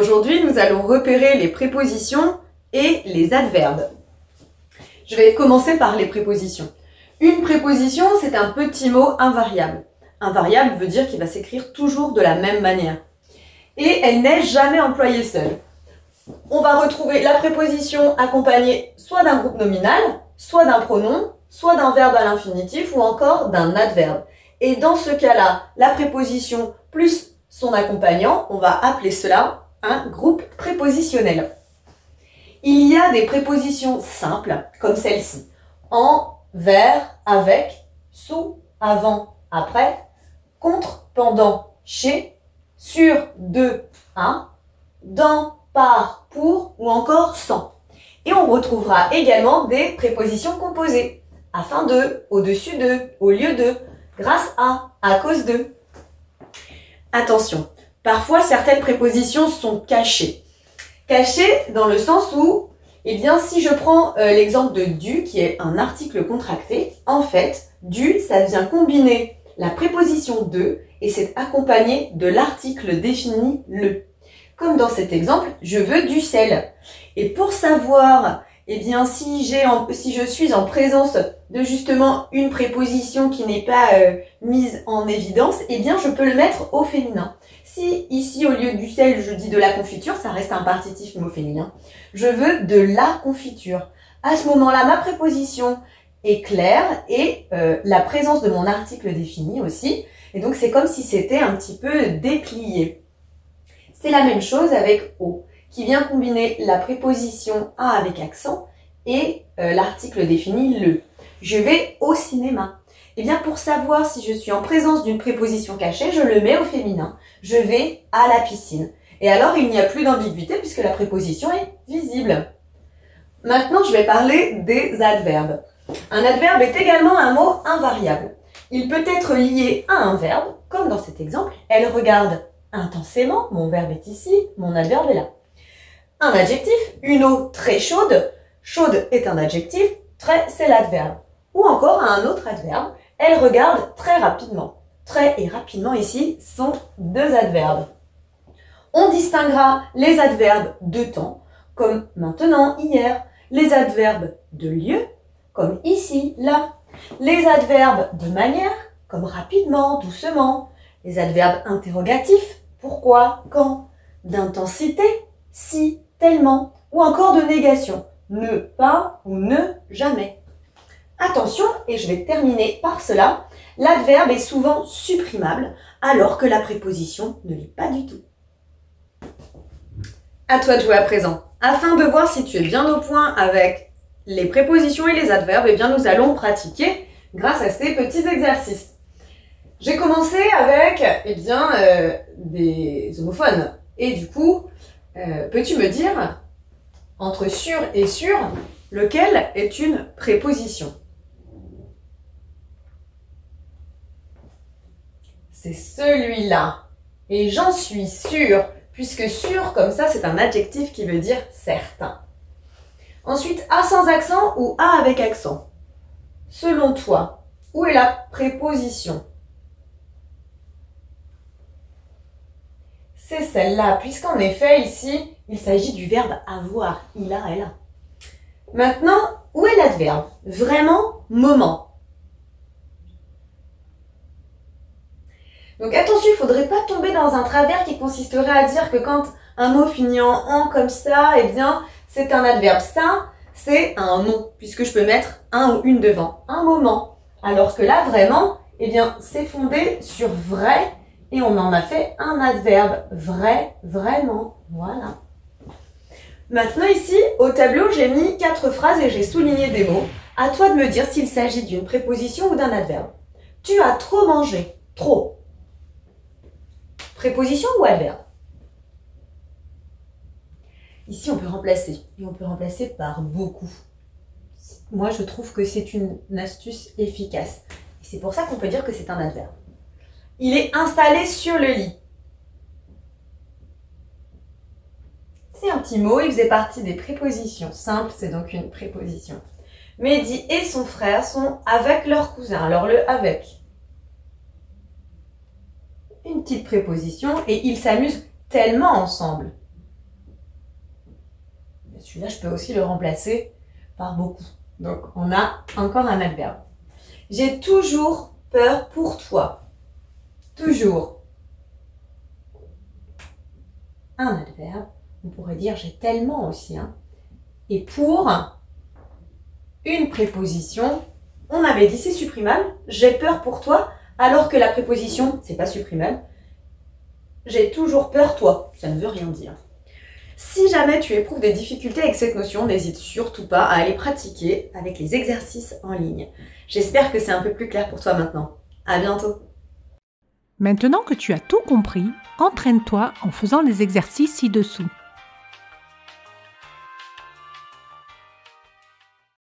Aujourd'hui, nous allons repérer les prépositions et les adverbes. Je vais commencer par les prépositions. Une préposition, c'est un petit mot invariable. Invariable veut dire qu'il va s'écrire toujours de la même manière. Et elle n'est jamais employée seule. On va retrouver la préposition accompagnée soit d'un groupe nominal, soit d'un pronom, soit d'un verbe à l'infinitif ou encore d'un adverbe. Et dans ce cas-là, la préposition plus son accompagnant, on va appeler cela un groupe prépositionnel. Il y a des prépositions simples, comme celle-ci. En, vers, avec, sous, avant, après, contre, pendant, chez, sur, de, à, dans, par, pour ou encore sans. Et on retrouvera également des prépositions composées. Afin de, au-dessus de, au lieu de, grâce à cause de. Attention, parfois certaines prépositions sont cachées. Cachées dans le sens où, eh bien, si je prends l'exemple de du, qui est un article contracté, en fait, du, ça vient combiner la préposition de et c'est accompagné de l'article défini le. Comme dans cet exemple, je veux du sel. Et pour savoir, eh bien, si je suis en présence de justement une préposition qui n'est pas mise en évidence, eh bien, je peux le mettre au féminin. Si ici, au lieu du sel, je dis de la confiture, ça reste un partitif mot féminin. Je veux de la confiture. À ce moment-là, ma préposition est claire et la présence de mon article défini aussi. Et donc, c'est comme si c'était un petit peu déplié. C'est la même chose avec au, qui vient combiner la préposition à avec accent et l'article défini le. Je vais au cinéma. Eh bien, pour savoir si je suis en présence d'une préposition cachée, je le mets au féminin. Je vais à la piscine. Et alors, il n'y a plus d'ambiguïté puisque la préposition est visible. Maintenant, je vais parler des adverbes. Un adverbe est également un mot invariable. Il peut être lié à un verbe, comme dans cet exemple. Elle regarde intensément, mon verbe est ici, mon adverbe est là. Un adjectif, une eau très chaude. Chaude est un adjectif, très c'est l'adverbe. Ou encore un autre adverbe, elle regarde très rapidement. Très et rapidement ici sont deux adverbes. On distinguera les adverbes de temps, comme maintenant, hier. Les adverbes de lieu, comme ici, là. Les adverbes de manière, comme rapidement, doucement. Les adverbes interrogatifs, pourquoi, quand. D'intensité, si, tellement. Ou encore de négation, ne, pas ou ne, jamais. Attention, et je vais terminer par cela, l'adverbe est souvent supprimable alors que la préposition ne l'est pas du tout. À toi de jouer à présent. Afin de voir si tu es bien au point avec les prépositions et les adverbes, eh bien nous allons pratiquer grâce à ces petits exercices. J'ai commencé avec des homophones. Et du coup, peux-tu me dire, entre sur et sur, lequel est une préposition? C'est celui-là. Et j'en suis sûre, puisque sûr, comme ça, c'est un adjectif qui veut dire certain. Ensuite, à sans accent ou à avec accent. Selon toi, où est la préposition? C'est celle-là, puisqu'en effet, ici, il s'agit du verbe avoir. Il a, elle a. Maintenant, où est l'adverbe? Vraiment, moment. Donc attention, il ne faudrait pas tomber dans un travers qui consisterait à dire que quand un mot finit en « en » comme ça, eh bien, c'est un adverbe. Ça, c'est un nom, puisque je peux mettre un ou une devant. Un moment. Alors que là, vraiment, eh bien, c'est fondé sur vrai et on en a fait un adverbe. Vrai, vraiment. Voilà. Maintenant ici, au tableau, j'ai mis 4 phrases et j'ai souligné des mots. À toi de me dire s'il s'agit d'une préposition ou d'un adverbe. Tu as trop mangé. Trop. Préposition ou adverbe? Ici, on peut remplacer. Et on peut remplacer par beaucoup. Moi, je trouve que c'est une astuce efficace. Et c'est pour ça qu'on peut dire que c'est un adverbe. Il est installé sur le lit. C'est un petit mot, il faisait partie des prépositions simples, c'est donc une préposition. Mehdi et son frère sont avec leur cousin. Alors le avec. Une petite préposition et ils s'amusent tellement ensemble. Celui-là, je peux aussi le remplacer par beaucoup. Donc, on a encore un adverbe. J'ai toujours peur pour toi. Toujours. Un adverbe. On pourrait dire j'ai tellement aussi. Hein. Et pour une préposition, on avait dit c'est supprimable. J'ai peur pour toi. Alors que la préposition, c'est pas supprimable. J'ai toujours peur toi. Ça ne veut rien dire. Si jamais tu éprouves des difficultés avec cette notion, n'hésite surtout pas à aller pratiquer avec les exercices en ligne. J'espère que c'est un peu plus clair pour toi maintenant. À bientôt! Maintenant que tu as tout compris, entraîne-toi en faisant les exercices ci-dessous.